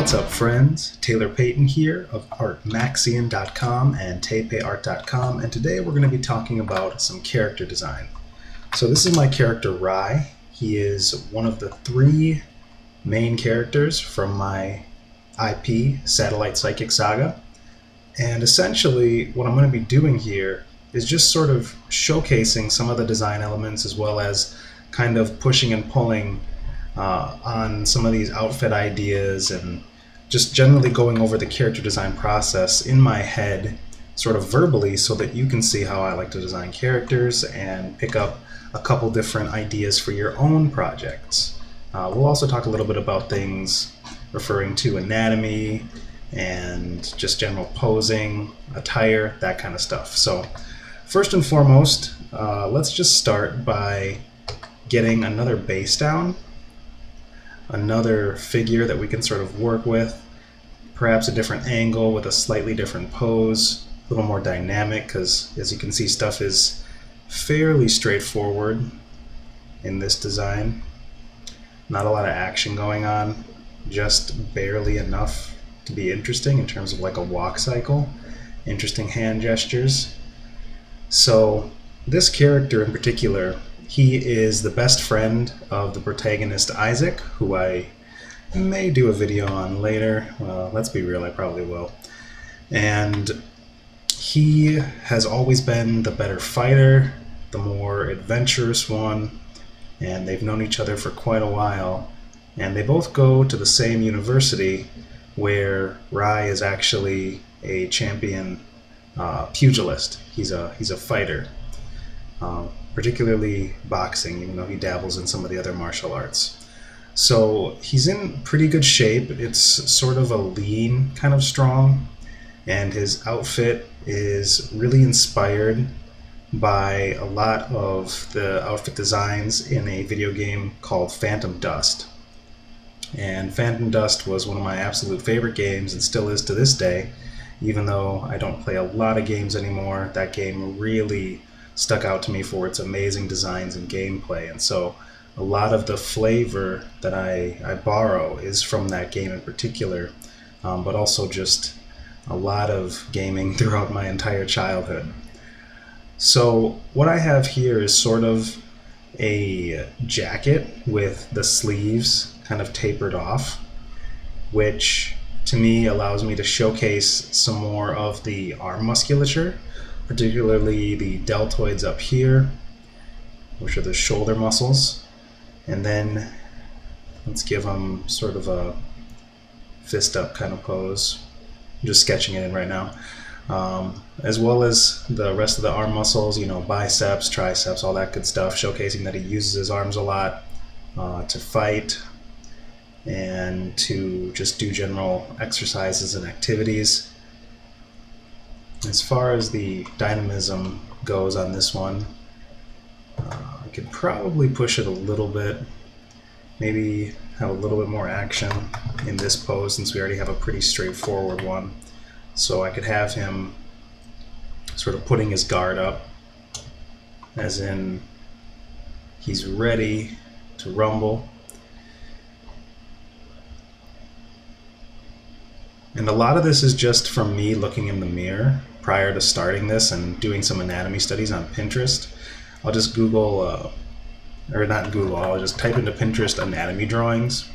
What's up, friends? Taylor Payton here of ArtMaxian.com and TayPayArt.com, and today we're going to be talking about some character design. So this is my character Rai. He is one of the three main characters from my IP, Satellite Psychic Saga, and essentially what I'm going to be doing here is just sort of showcasing some of the design elements as well as kind of pushing and pulling on some of these outfit ideas and just generally going over the character design process in my head sort of verbally so that you can see how I like to design characters and pick up a couple different ideas for your own projects. We'll also talk a little bit about things referring to anatomy and just general posing, attire, that kind of stuff. So first and foremost, let's just start by getting another base down. Another figure that we can sort of work with, perhaps a different angle with a slightly different pose, a little more dynamic, because as you can see, stuff is fairly straightforward in this design. Not a lot of action going on, just barely enough to be interesting in terms of like a walk cycle, interesting hand gestures. So this character in particular, he is the best friend of the protagonist Isaac, who I may do a video on later. Well, let's be real, I probably will. And he has always been the better fighter, the more adventurous one, and they've known each other for quite a while. And they both go to the same university where Rai is actually a champion pugilist. He's a fighter. Particularly boxing, even though he dabbles in some of the other martial arts. So he's in pretty good shape. It's sort of a lean kind of strong, and his outfit is really inspired by a lot of the outfit designs in a video game called Phantom Dust. And Phantom Dust was one of my absolute favorite games and still is to this day. Even though I don't play a lot of games anymore, that game really stuck out to me for its amazing designs and gameplay, and so a lot of the flavor that I borrow is from that game in particular, but also just a lot of gaming throughout my entire childhood. So what I have here is sort of a jacket with the sleeves kind of tapered off, which to me allows me to showcase some more of the arm musculature, particularly the deltoids up here, which are the shoulder muscles. And then let's give them sort of a fist up kind of pose. I'm just sketching it in right now. As well as the rest of the arm muscles, biceps, triceps, all that good stuff, showcasing that he uses his arms a lot to fight and to just do general exercises and activities. As far as the dynamism goes on this one, I could probably push it a little bit, maybe have a little bit more action in this pose since we already have a pretty straightforward one. So I could have him sort of putting his guard up, as in he's ready to rumble. And a lot of this is just from me looking in the mirror prior to starting this and doing some anatomy studies on Pinterest. I'll just I'll just type into Pinterest anatomy drawings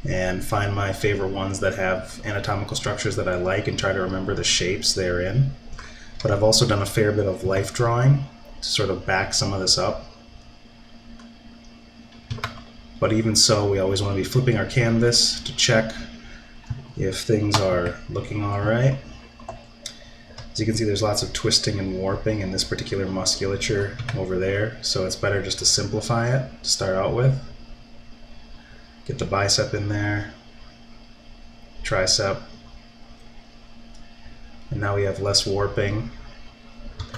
and find my favorite ones that have anatomical structures that I like and try to remember the shapes they're in. But I've also done a fair bit of life drawing to sort of back some of this up. But even so, we always want to be flipping our canvas to check if things are looking all right. As you can see, there's lots of twisting and warping in this particular musculature over there, so it's better just to simplify it to start out with. Get the bicep in there, tricep, and now we have less warping.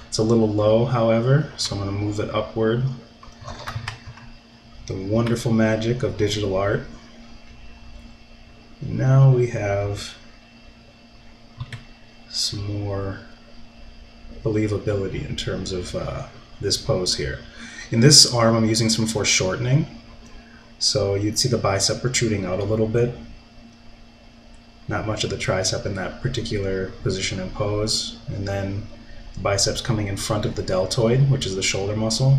It's a little low, however, so I'm going to move it upward. The wonderful magic of digital art. Now we have some more believability in terms of this pose here. In this arm, I'm using some foreshortening, so you'd see the bicep protruding out a little bit. Not much of the tricep in that particular position and pose. And then the biceps coming in front of the deltoid, which is the shoulder muscle.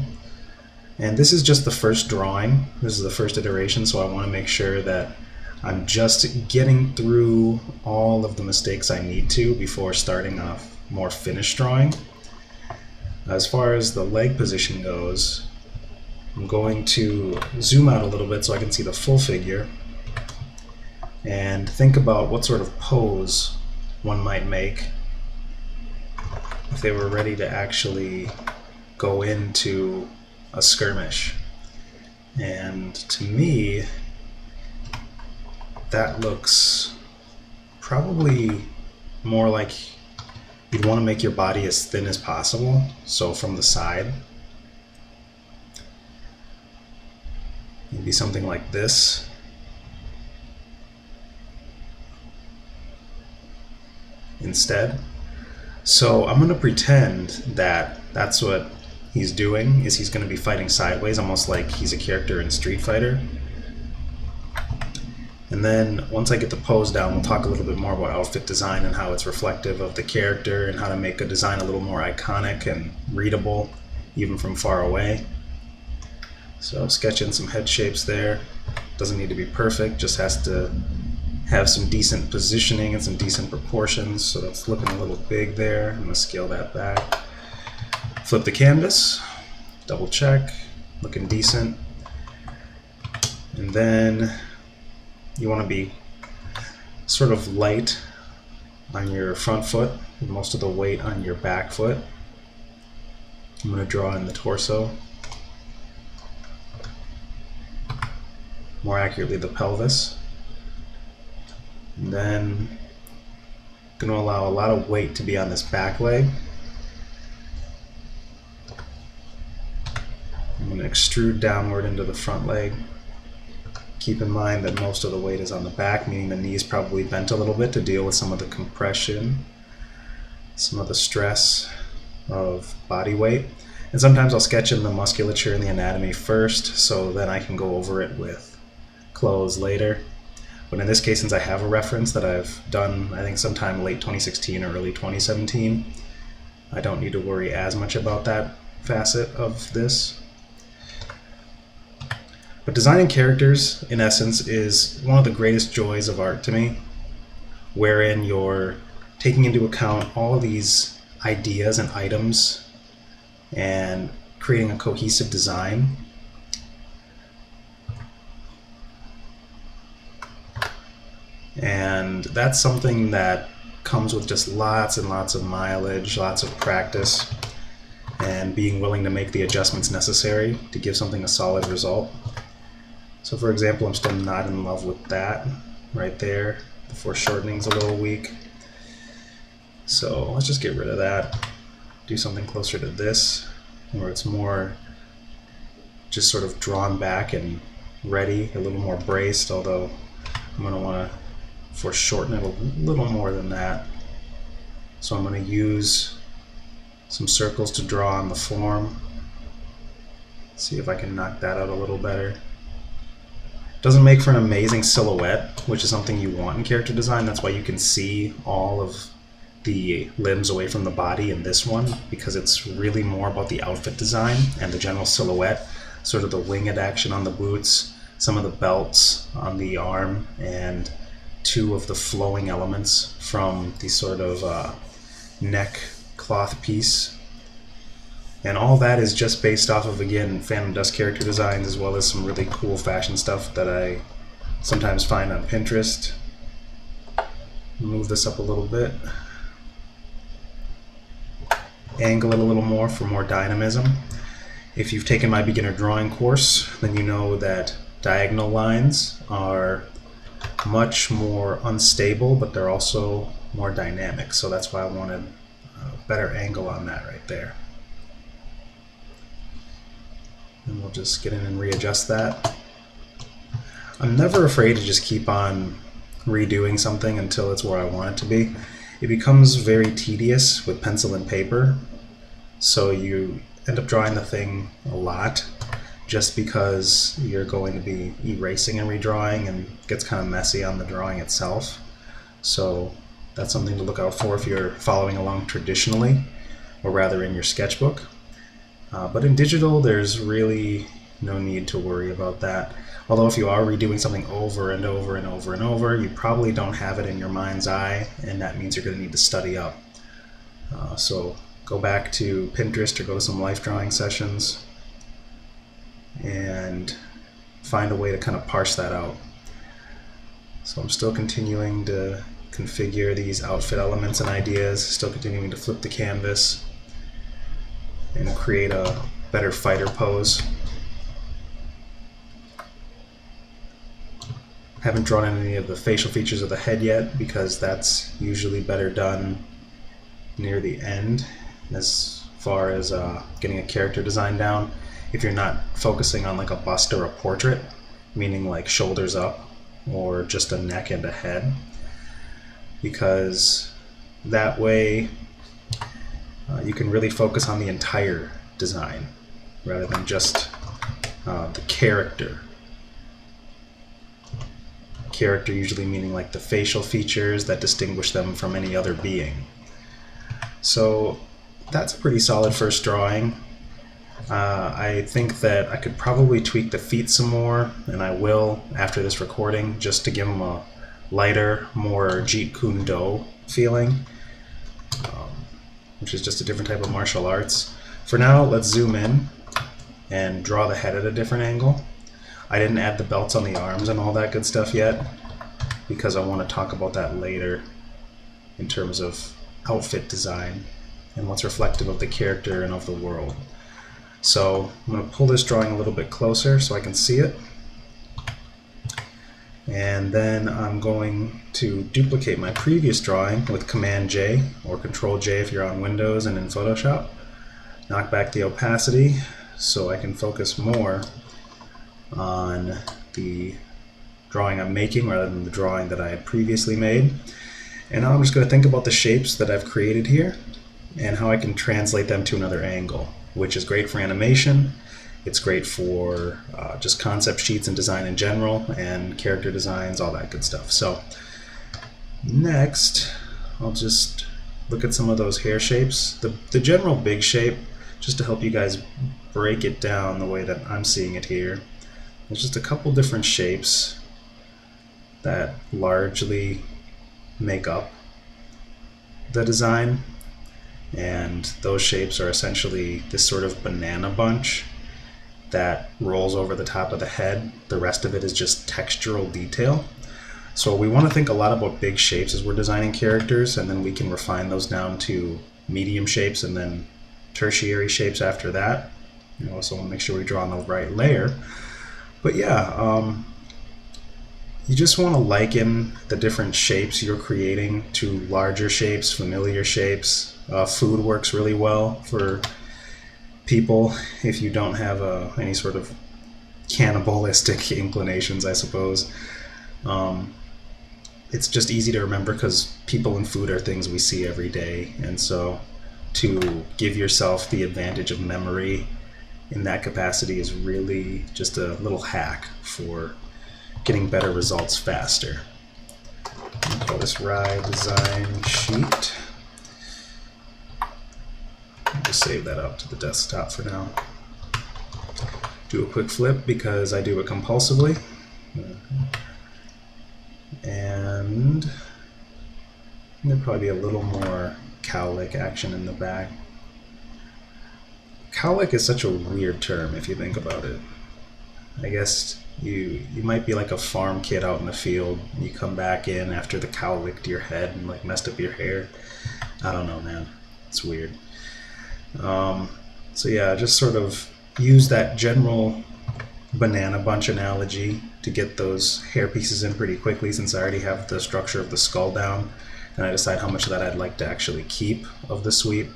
And this is just the first drawing. This is the first iteration, so I want to make sure that I'm just getting through all of the mistakes I need to before starting a more finished drawing. As far as the leg position goes, I'm going to zoom out a little bit so I can see the full figure and think about what sort of pose one might make if they were ready to actually go into a skirmish. And to me, that looks probably more like you'd want to make your body as thin as possible. So from the side, maybe something like this. Instead. So I'm going to pretend that that's what he's doing, is he's going to be fighting sideways, almost like he's a character in Street Fighter. And then once I get the pose down, we'll talk a little bit more about outfit design and how it's reflective of the character and how to make a design a little more iconic and readable, even from far away. So sketch in some head shapes there. Doesn't need to be perfect, just has to have some decent positioning and some decent proportions. So that's looking a little big there. I'm going to scale that back. Flip the canvas, double check, looking decent. And then you want to be sort of light on your front foot, with most of the weight on your back foot. I'm going to draw in the torso, more accurately the pelvis. And then I'm going to allow a lot of weight to be on this back leg. I'm going to extrude downward into the front leg. Keep in mind that most of the weight is on the back, meaning the knees probably bent a little bit to deal with some of the compression, some of the stress of body weight. And sometimes I'll sketch in the musculature and the anatomy first, so then I can go over it with clothes later. But in this case, since I have a reference that I've done, I think sometime late 2016 or early 2017, I don't need to worry as much about that facet of this. But designing characters, in essence, is one of the greatest joys of art to me, wherein you're taking into account all of these ideas and items and creating a cohesive design. And that's something that comes with just lots and lots of mileage, lots of practice, and being willing to make the adjustments necessary to give something a solid result. So for example, I'm still not in love with that right there. The foreshortening's a little weak. So let's just get rid of that. Do something closer to this, where it's more just sort of drawn back and ready, a little more braced, although I'm going to want to foreshorten it a little more than that. So I'm going to use some circles to draw on the form. See if I can knock that out a little better. Doesn't make for an amazing silhouette, which is something you want in character design. That's why you can see all of the limbs away from the body in this one, because it's really more about the outfit design and the general silhouette, sort of the winged action on the boots, some of the belts on the arm, and two of the flowing elements from the sort of neck cloth piece. And all that is just based off of, again, Phantom Dust character designs, as well as some really cool fashion stuff that I sometimes find on Pinterest. Move this up a little bit. Angle it a little more for more dynamism. If you've taken my beginner drawing course, then you know that diagonal lines are much more unstable, but they're also more dynamic. So that's why I wanted a better angle on that right there. And we'll just get in and readjust that. I'm never afraid to just keep on redoing something until it's where I want it to be. It becomes very tedious with pencil and paper, so you end up drawing the thing a lot just because you're going to be erasing and redrawing, and it gets kind of messy on the drawing itself. So that's something to look out for if you're following along traditionally, or rather in your sketchbook. But in digital, there's really no need to worry about that. Although if you are redoing something over and over and over and over, you probably don't have it in your mind's eye, and that means you're going to need to study up. So go back to Pinterest or go to some life drawing sessions and find a way to kind of parse that out. So I'm still continuing to configure these outfit elements and ideas, still continuing to flip the canvas and create a better fighter pose. Haven't drawn in any of the facial features of the head yet because that's usually better done near the end as far as getting a character design down. If you're not focusing on like a bust or a portrait, meaning like shoulders up or just a neck and a head, because that way you can really focus on the entire design rather than just the character. Character usually meaning like the facial features that distinguish them from any other being. So that's a pretty solid first drawing. I think that I could probably tweak the feet some more, and I will after this recording, just to give them a lighter, more Jeet Kune Do feeling, which is just a different type of martial arts. For now, let's zoom in and draw the head at a different angle. I didn't add the belts on the arms and all that good stuff yet because I want to talk about that later in terms of outfit design and what's reflective of the character and of the world. So I'm going to pull this drawing a little bit closer so I can see it. And then I'm going to duplicate my previous drawing with Command J or Control J if you're on Windows and in Photoshop. Knock back the opacity so I can focus more on the drawing I'm making rather than the drawing that I had previously made. And now I'm just going to think about the shapes that I've created here and how I can translate them to another angle, which is great for animation. It's great for just concept sheets and design in general and character designs, all that good stuff. So next, I'll just look at some of those hair shapes. The general big shape, just to help you guys break it down the way that I'm seeing it here. There's just a couple different shapes that largely make up the design, and those shapes are essentially this sort of banana bunch that rolls over the top of the head. The rest of it is just textural detail. So we want to think a lot about big shapes as we're designing characters, and then we can refine those down to medium shapes and then tertiary shapes after that. You also want to make sure we draw on the right layer. But yeah, you just want to liken the different shapes you're creating to larger shapes, familiar shapes. Food works really well for people if you don't have any sort of cannibalistic inclinations, I suppose. It's just easy to remember because people and food are things we see every day, and so to give yourself the advantage of memory in that capacity is really just a little hack for getting better results faster. I'll call this Rye Design Sheet. I'll just save that up to the desktop for now. Do a quick flip because I do it compulsively. And there'll probably be a little more cowlick action in the back. Cowlick is such a weird term if you think about it. I guess you might be like a farm kid out in the field and you come back in after the cow licked your head and like messed up your hair. I don't know, man. It's weird. So yeah, just sort of use that general banana bunch analogy to get those hair pieces in pretty quickly, since I already have the structure of the skull down, and I decide how much of that I'd like to actually keep of the sweep,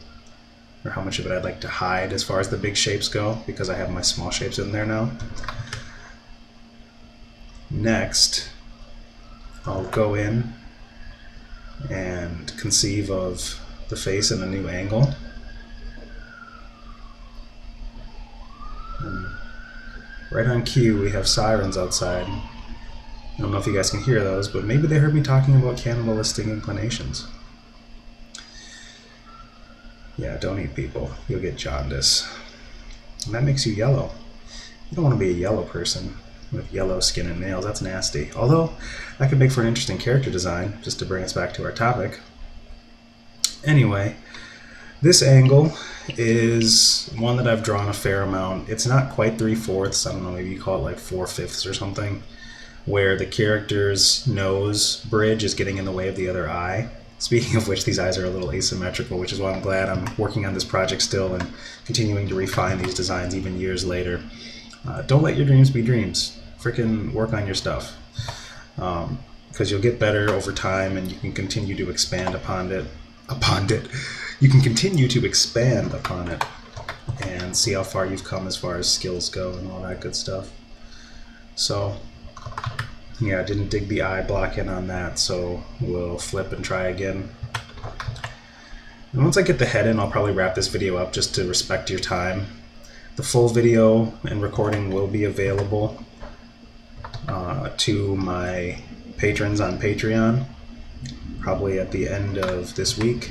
or how much of it I'd like to hide as far as the big shapes go, because I have my small shapes in there now. Next, I'll go in and conceive of the face in a new angle. And right on cue, we have sirens outside. I don't know if you guys can hear those, but maybe they heard me talking about cannibalistic inclinations. Yeah, don't eat people. You'll get jaundice. And that makes you yellow. You don't want to be a yellow person with yellow skin and nails. That's nasty. Although, that could make for an interesting character design, just to bring us back to our topic. Anyway, this angle is one that I've drawn a fair amount. It's not quite 3/4. I don't know, maybe you call it like 4/5 or something, where the character's nose bridge is getting in the way of the other eye. Speaking of which, these eyes are a little asymmetrical, which is why I'm glad I'm working on this project still and continuing to refine these designs even years later. Don't let your dreams be dreams. Freaking work on your stuff. Because you'll get better over time and you can continue to expand upon it. You can continue to expand upon it and see how far you've come as far as skills go and all that good stuff. So, yeah, I didn't dig the eye block in on that, so we'll flip and try again. And once I get the head in, I'll probably wrap this video up just to respect your time. The full video and recording will be available to my patrons on Patreon, probably at the end of this week,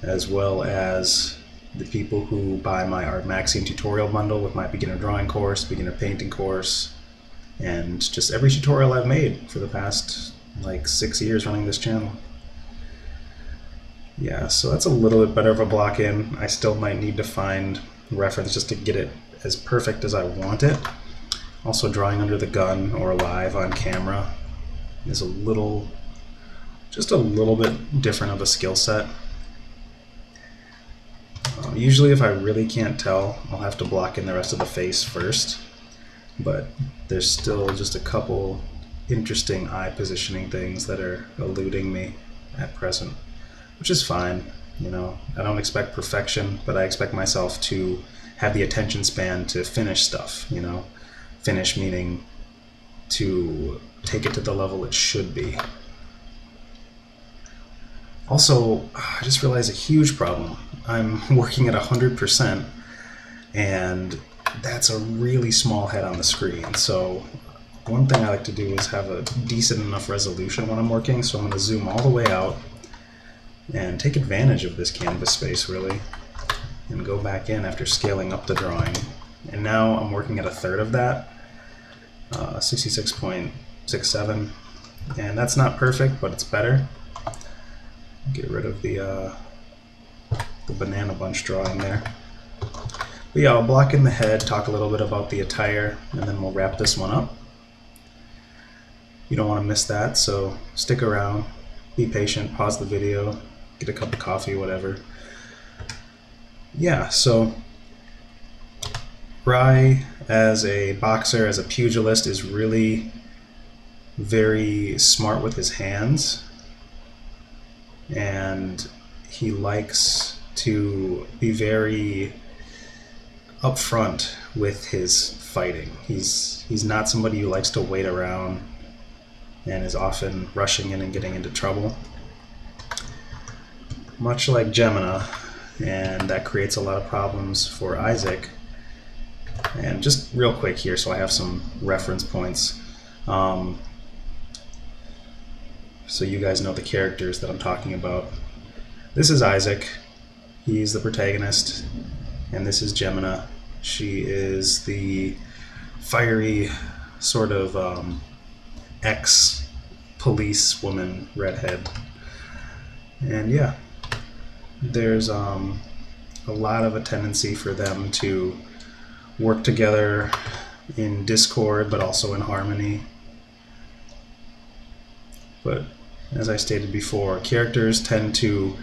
as well as the people who buy my Art Maxion tutorial bundle with my beginner drawing course, beginner painting course, and just every tutorial I've made for the past like 6 years running this channel. Yeah, so that's a little bit better of a block in. I still might need to find reference just to get it as perfect as I want it. Also, drawing under the gun or live on camera is just a little bit different of a skill set. Usually if I really can't tell, I'll have to block in the rest of the face first, but there's still just a couple interesting eye positioning things that are eluding me at present, which is fine. You know, I don't expect perfection, but I expect myself to have the attention span to finish stuff, you know. Finish meaning to take it to the level it should be. Also, I just realized a huge problem. I'm working at 100%, and that's a really small head on the screen. So one thing I like to do is have a decent enough resolution when I'm working, so I'm going to zoom all the way out and take advantage of this canvas space, really, and go back in after scaling up the drawing. And now I'm working at 1/3 of that, 66.67, and that's not perfect, but it's better. Get rid of the banana bunch drawing there. But yeah, I'll block in the head, talk a little bit about the attire, and then we'll wrap this one up. You don't want to miss that, so stick around, be patient, pause the video, get a cup of coffee, whatever. Yeah, so Rai, as a boxer, as a pugilist, is really very smart with his hands, and he likes to be very upfront with his fighting. He's not somebody who likes to wait around and is often rushing in and getting into trouble, much like Gemina, and that creates a lot of problems for Isaac. And just real quick here, so I have some reference points, so you guys know the characters that I'm talking about. This is Isaac, he's the protagonist, and this is Gemina. She is the fiery sort of ex-police woman, redhead. And yeah, there's a lot of a tendency for them to work together in discord, but also in harmony. But as I stated before, characters tend to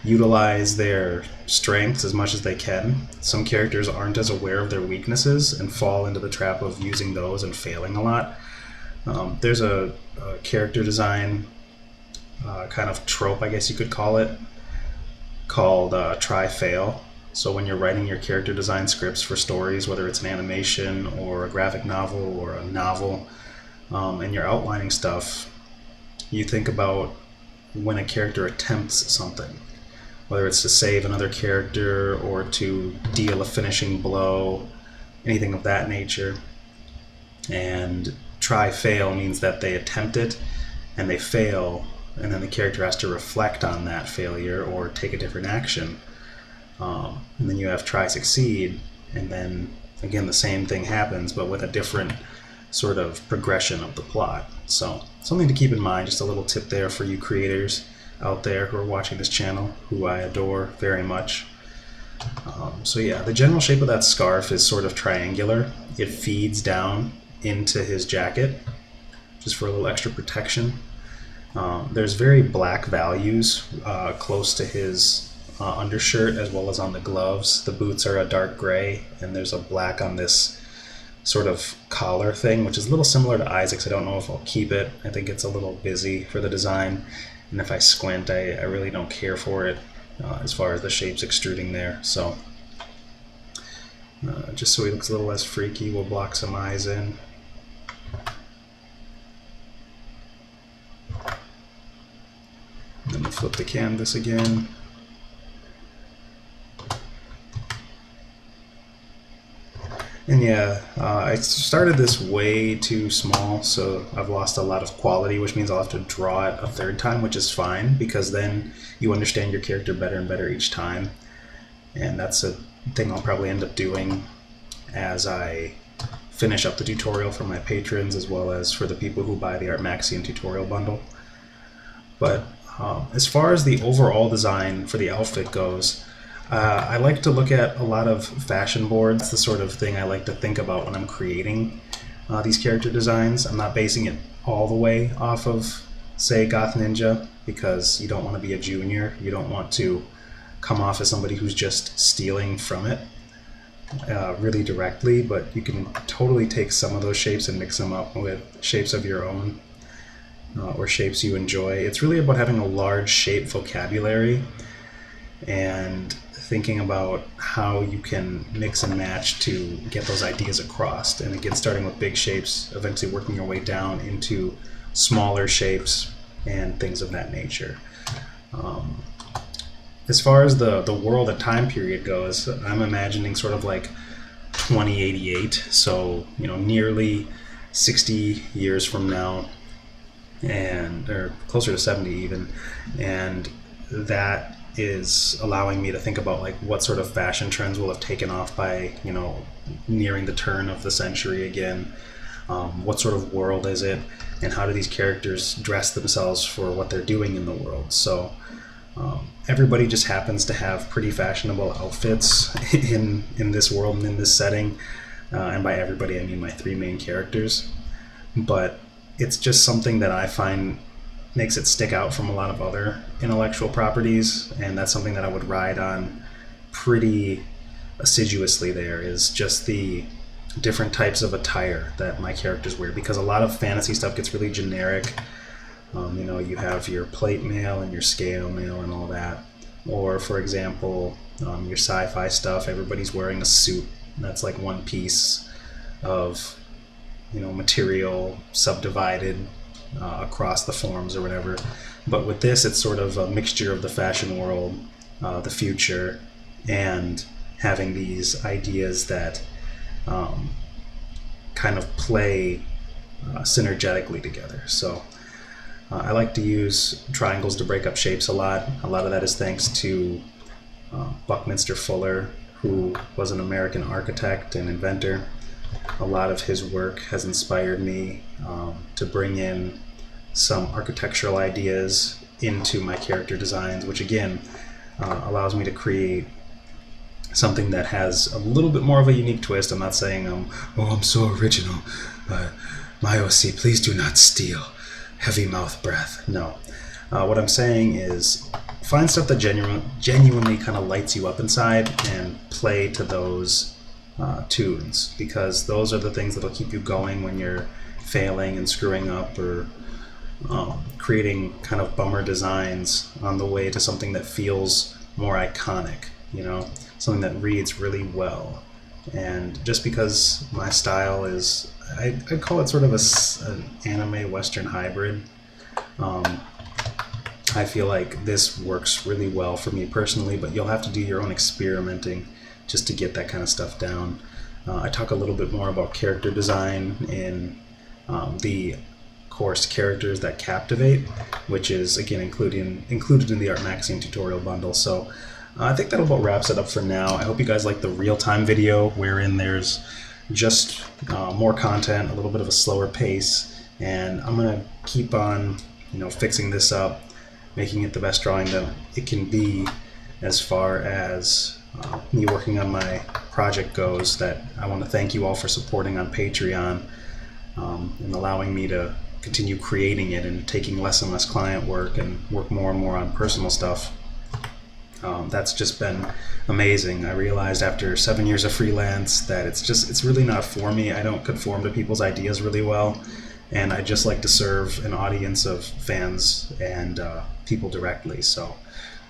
utilize their strengths as much as they can. Some characters aren't as aware of their weaknesses and fall into the trap of using those and failing a lot. There's a character design kind of trope, I guess you could call it, called try-fail. So when you're writing your character design scripts for stories, whether it's an animation or a graphic novel or a novel, and you're outlining stuff, you think about when a character attempts something, whether it's to save another character or to deal a finishing blow, anything of that nature. And try fail means that they attempt it and they fail, and then the character has to reflect on that failure or take a different action. And then you have try succeed, and then again the same thing happens but with a different sort of progression of the plot. So something to keep in mind, just a little tip there for you creators out there who are watching this channel, who I adore very much. So yeah, the general shape of that scarf is sort of triangular. It feeds down into his jacket just for a little extra protection. There's very black values close to his undershirt as well as on the gloves. The boots are a dark gray, and there's a black on this sort of collar thing, which is a little similar to Isaac's. I don't know if I'll keep it. I think it's a little busy for the design, and if I squint, I really don't care for it as far as the shapes extruding there. So just so he looks a little less freaky, we'll block some eyes in. Then we'll flip the canvas again. And yeah, I started this way too small, so I've lost a lot of quality, which means I'll have to draw it a third time, which is fine, because then you understand your character better and better each time. And that's a thing I'll probably end up doing as I finish up the tutorial for my patrons, as well as for the people who buy the Art Maxion tutorial bundle. But as far as the overall design for the outfit goes, I like to look at a lot of fashion boards, the sort of thing I like to think about when I'm creating these character designs. I'm not basing it all the way off of, say, Goth Ninja, because you don't want to be a junior. You don't want to come off as somebody who's just stealing from it really directly, but you can totally take some of those shapes and mix them up with shapes of your own or shapes you enjoy. It's really about having a large shape vocabulary and thinking about how you can mix and match to get those ideas across. And again, starting with big shapes, eventually working your way down into smaller shapes and things of that nature. As far as the world and time period goes, I'm imagining sort of like 2088, so nearly 60 years from now, or closer to 70 even, and that is allowing me to think about like what sort of fashion trends will have taken off by nearing the turn of the century again. What sort of world is it, and how do these characters dress themselves for what they're doing in the world? So everybody just happens to have pretty fashionable outfits in this world and in this setting, and by everybody I mean my three main characters. But it's just something that I find makes it stick out from a lot of other intellectual properties, and that's something that I would ride on pretty assiduously. There is just the different types of attire that my characters wear, because a lot of fantasy stuff gets really generic. You have your plate mail and your scale mail and all that, or for example your sci-fi stuff, everybody's wearing a suit. That's like one piece of material subdivided across the forms or whatever. But with this, it's sort of a mixture of the fashion world, the future, and having these ideas that kind of play synergetically together. So I like to use triangles to break up shapes a lot. A lot of that is thanks to Buckminster Fuller, who was an American architect and inventor. A lot of his work has inspired me to bring in some architectural ideas into my character designs, which again allows me to create something that has a little bit more of a unique twist. I'm not saying, I'm so original. My OC, please do not steal. Heavy mouth breath. No. What I'm saying is find stuff that genuinely kind of lights you up inside and play to those tunes, because those are the things that'll keep you going when you're failing and screwing up, or creating kind of bummer designs on the way to something that feels more iconic, something that reads really well. And just because my style is, I'd call it sort of an anime Western hybrid, I feel like this works really well for me personally, but you'll have to do your own experimenting just to get that kind of stuff down. I talk a little bit more about character design in the course Characters That Captivate, which is again included in the Art Maxim tutorial bundle. So I think that about wraps it up for now. I hope you guys like the real-time video, wherein there's just more content, a little bit of a slower pace, and I'm gonna keep on fixing this up, making it the best drawing that it can be as far as me working on my project goes. That I want to thank you all for supporting on Patreon and allowing me to continue creating it and taking less and less client work and work more and more on personal stuff. That's just been amazing. I realized after 7 years of freelance that it's really not for me. I don't conform to people's ideas really well, and I just like to serve an audience of fans and people directly. So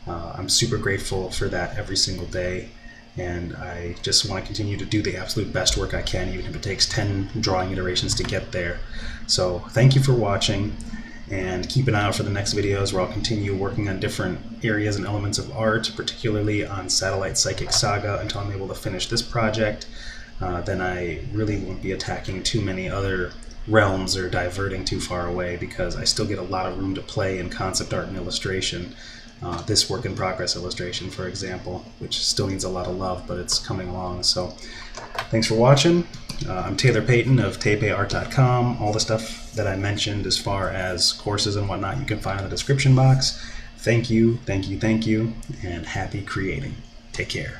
I'm super grateful for that every single day, and I just want to continue to do the absolute best work I can, even if it takes 10 drawing iterations to get there. So thank you for watching, and keep an eye out for the next videos where I'll continue working on different areas and elements of art, particularly on Satellite Psychic Saga, until I'm able to finish this project. Then I really won't be attacking too many other realms or diverting too far away, because I still get a lot of room to play in concept art and illustration. This work in progress illustration, for example, which still needs a lot of love, but it's coming along. So thanks for watching. I'm Taylor Payton of TayPayArt.com. All the stuff that I mentioned as far as courses and whatnot you can find in the description box. Thank you, thank you, thank you, and happy creating. Take care.